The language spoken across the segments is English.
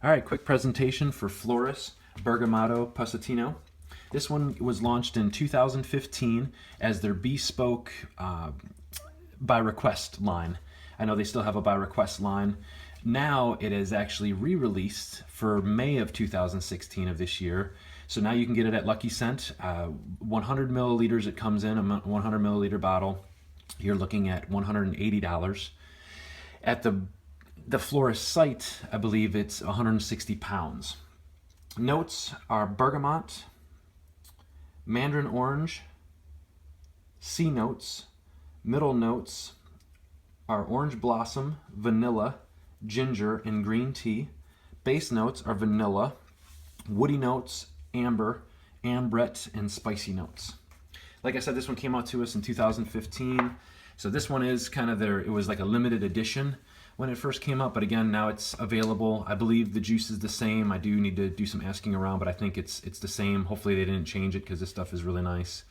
All right, quick presentation for Floris Bergamotto Positano. This one was launched in 2015 as their bespoke by request line. I know they still have a by request line. Now it is actually re-released for May of 2016 of this year. So now you can get it at Lucky Scent. 100 milliliters it comes in, a 100 milliliter bottle. You're looking at $180. At the Floris site, I believe it's 160 pounds. Notes are bergamot, mandarin orange, C notes. Middle notes are orange blossom, vanilla, ginger, and green tea. Base notes are vanilla, woody notes, amber, ambrette, and spicy notes. Like I said, this one came out to us in 2015. So this one is kind of it was like a limited edition when it first came out, but again, now it's available. I believe the juice is the same. I do need to do some asking around, but I think it's the same. Hopefully they didn't change it because this stuff is really nice.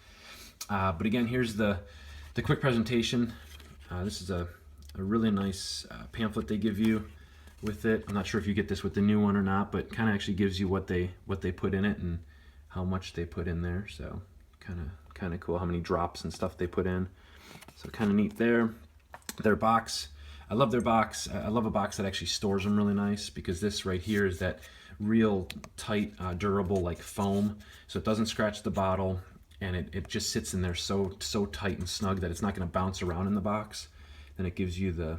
But again, here's the quick presentation. This is a really nice pamphlet they give you with it. I'm not sure if you get this with the new one or not, but kind of actually gives you what they put in it and how much they put in there. So kind of cool how many drops and stuff they put in. So kind of neat there. Their box, I love their box. I love a box that actually stores them really nice, because this right here is that real tight, durable like foam. So it doesn't scratch the bottle, and it just sits in there so tight and snug that it's not going to bounce around in the box. Then it gives you the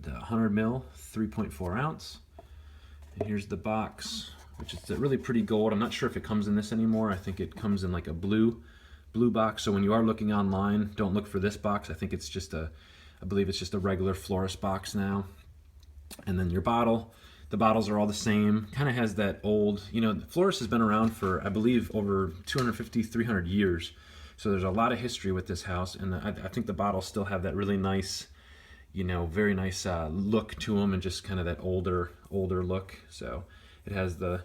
100 mil, 3.4 ounce. And here's the box, which is a really pretty gold. I'm not sure if it comes in this anymore. I think it comes in like a blue box. So when you are looking online, don't look for this box. I think it's just I believe it's just a regular Floris box now. And then your bottle, the bottles are all the same. Kind of has that old, Floris has been around for, I believe, over 250, 300 years. So there's a lot of history with this house, and I think the bottles still have that really nice, very nice look to them, and just kind of that older look. So it has the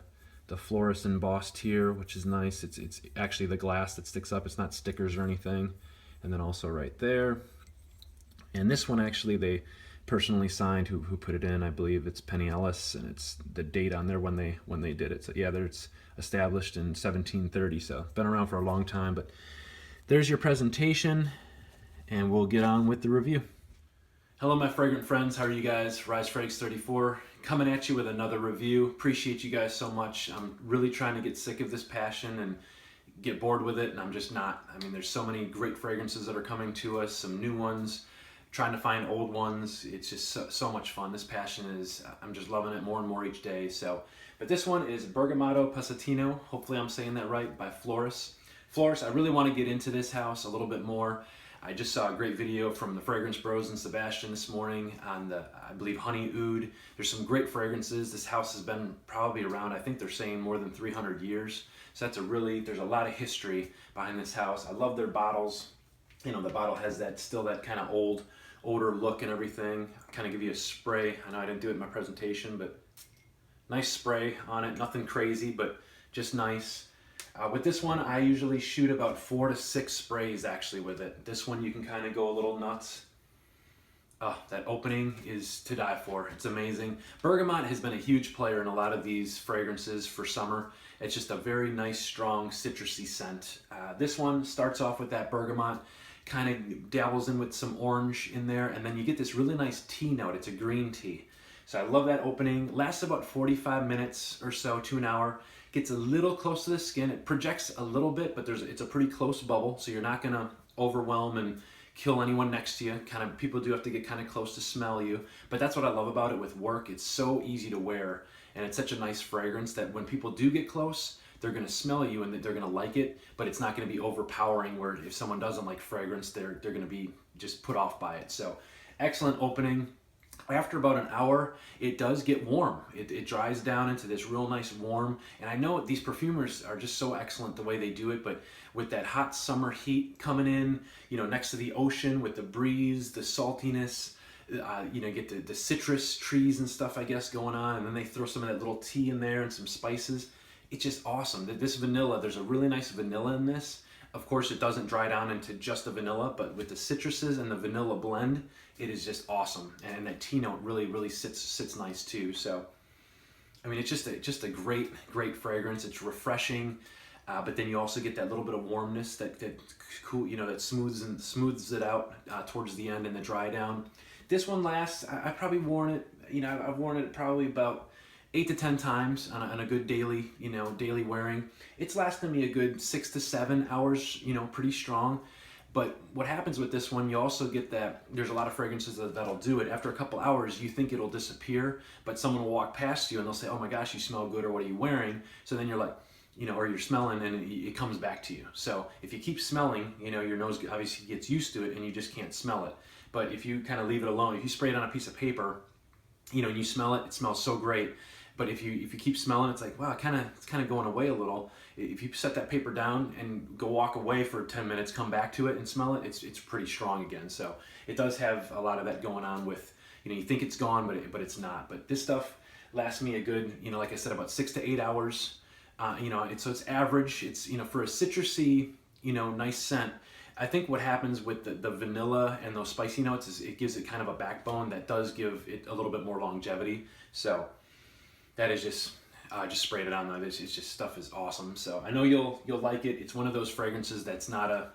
Floris embossed here, which is nice. It's actually the glass that sticks up. It's not stickers or anything. And then also right there. And this one actually they personally signed. Who put it in? I believe it's Penny Ellis, and it's the date on there when they did it. So yeah, it's established in 1730. So been around for a long time. But there's your presentation, and we'll get on with the review. Hello, my fragrant friends. How are you guys? Rise Frags 34 coming at you with another review. Appreciate you guys so much. I'm really trying to get sick of this passion and get bored with it, and I'm just not. I mean, there's so many great fragrances that are coming to us, some new ones, trying to find old ones. It's just so much fun. This passion is, I'm just loving it more and more each day. So, but this one is Bergamotto Positano. Hopefully I'm saying that right, by Floris. Floris, I really want to get into this house a little bit more. I just saw a great video from the Fragrance Bros and Sebastian this morning on I believe, Honey Oud. There's some great fragrances. This house has been probably around, I think they're saying, more than 300 years. So there's a lot of history behind this house. I love their bottles. The bottle has still that kind of older look and everything. Kind of give you a spray. I know I didn't do it in my presentation, but nice spray on it. Nothing crazy, but just nice. With this one, I usually shoot about 4 to 6 sprays actually with it. This one you can kind of go a little nuts. That opening is to die for. It's amazing. Bergamot has been a huge player in a lot of these fragrances for summer. It's just a very nice, strong, citrusy scent. This one starts off with that bergamot, kind of dabbles in with some orange in there, and then you get this really nice tea note. It's a green tea. So I love that opening. Lasts about 45 minutes or so to an hour. Gets a little close to the skin. It projects a little bit, but it's a pretty close bubble, so you're not gonna overwhelm and kill anyone next to you. People do have to get kind of close to smell you, but that's what I love about it with work. It's so easy to wear, and it's such a nice fragrance that when people do get close, they're gonna smell you and they're gonna like it, but it's not gonna be overpowering where if someone doesn't like fragrance, they're gonna be just put off by it. So excellent opening. After about an hour, it does get warm. It dries down into this real nice warm. And I know these perfumers are just so excellent the way they do it, but with that hot summer heat coming in, next to the ocean with the breeze, the saltiness, get the citrus trees and stuff, I guess, going on. And then they throw some of that little tea in there and some spices. It's just awesome. This vanilla, there's a really nice vanilla in this. Of course, it doesn't dry down into just the vanilla, but with the citruses and the vanilla blend, it is just awesome. And that tea note really sits nice too. So I mean, it's just a great fragrance. It's refreshing, but then you also get that little bit of warmness that cool, that smooths it out towards the end and the dry down. This one lasts. I've probably worn it. I've worn it probably about 8 to 10 times on a good daily wearing. It's lasting me a good 6 to 7 hours. Pretty strong. But what happens with this one, you also get that there's a lot of fragrances that'll do it. After a couple hours, you think it'll disappear, but someone will walk past you and they'll say, "Oh my gosh, you smell good," or "What are you wearing?" So then you're like, or you're smelling and it comes back to you. So if you keep smelling, your nose obviously gets used to it and you just can't smell it. But if you kind of leave it alone, if you spray it on a piece of paper, and you smell it, it smells so great. But if you keep smelling, it's like, wow, it's kind of going away a little. If you set that paper down and go walk away for 10 minutes, come back to it and smell it, it's pretty strong again. So it does have a lot of that going on with, you think it's gone, but it's not. But this stuff lasts me a good, like I said, about 6 to 8 hours. So it's average. It's, for a citrusy, nice scent. I think what happens with the vanilla and those spicy notes is it gives it kind of a backbone that does give it a little bit more longevity. So that is just sprayed it on there. It's just, stuff is awesome. So I know you'll like it. It's one of those fragrances that's not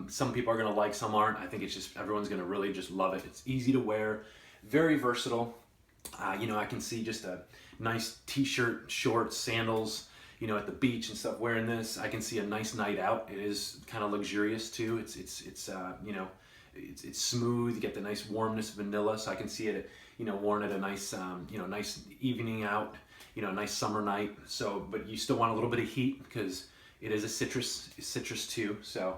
some people are gonna like, some aren't. I think it's just everyone's gonna really just love it. It's easy to wear, very versatile. I can see just a nice t-shirt, shorts, sandals, at the beach and stuff wearing this. I can see a nice night out. It is kind of luxurious too. It's smooth. You get the nice warmness, vanilla. So I can see it, worn at a nice, nice evening out, nice summer night. So, but you still want a little bit of heat because it is a citrus too. So,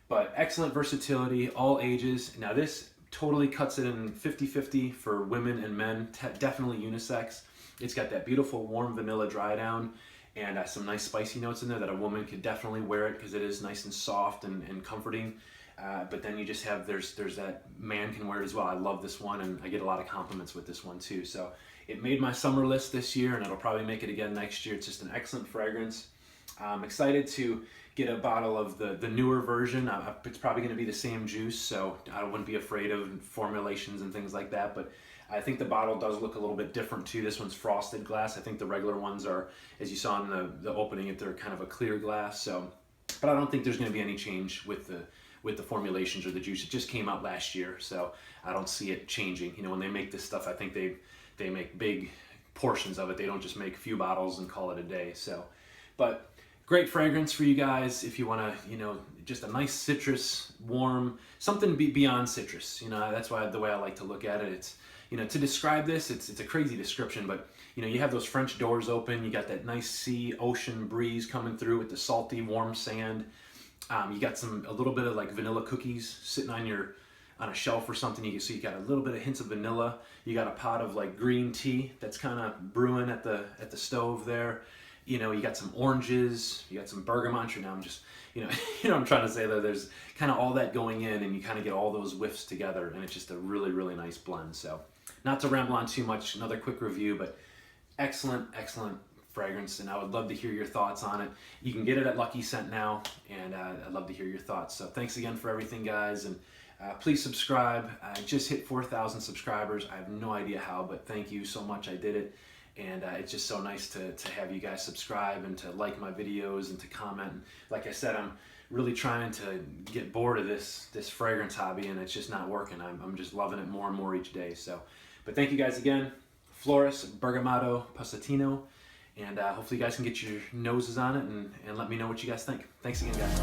but excellent versatility, all ages. Now this totally cuts it in 50-50 for women and men, definitely unisex. It's got that beautiful warm vanilla dry down and some nice spicy notes in there that a woman could definitely wear it because it is nice and soft and comforting. But then you just have, there's that man can wear it as well. I love this one and I get a lot of compliments with this one too. So it made my summer list this year and it'll probably make it again next year. It's just an excellent fragrance. I'm excited to get a bottle of the newer version. It's probably going to be the same juice, so I wouldn't be afraid of formulations and things like that. But I think the bottle does look a little bit different too. This one's frosted glass. I think the regular ones are, as you saw in the opening, they're kind of a clear glass. So, but I don't think there's going to be any change with the formulations or the juice. It just came out last year, so I don't see it changing. When they make this stuff, I think they make big portions of it. They don't just make a few bottles and call it a day. So, but great fragrance for you guys if you want to, just a nice citrus, warm, something beyond citrus. That's why the way I like to look at it. It's, to describe this, it's a crazy description, but you have those French doors open. You got that nice sea, ocean breeze coming through with the salty, warm sand. You got a little bit of like vanilla cookies sitting on a shelf or something. So you got a little bit of hints of vanilla. You got a pot of like green tea that's kind of brewing at the stove there. You got some oranges, you got some bergamot. Now I'm just, I'm trying to say that there's kind of all that going in and you kind of get all those whiffs together and it's just a really, really nice blend. So not to ramble on too much, another quick review, but excellent fragrance, and I would love to hear your thoughts on it. You can get it at Lucky Scent now, and I'd love to hear your thoughts. So thanks again for everything, guys, and please subscribe. I just hit 4,000 subscribers. I have no idea how, but thank you so much. I did it, and it's just so nice to have you guys subscribe and to like my videos and to comment. Like I said, I'm really trying to get bored of this fragrance hobby, and it's just not working. I'm just loving it more and more each day. So, but thank you guys again. Floris, Bergamotto, Positano, and hopefully you guys can get your noses on it and let me know what you guys think. Thanks again, guys.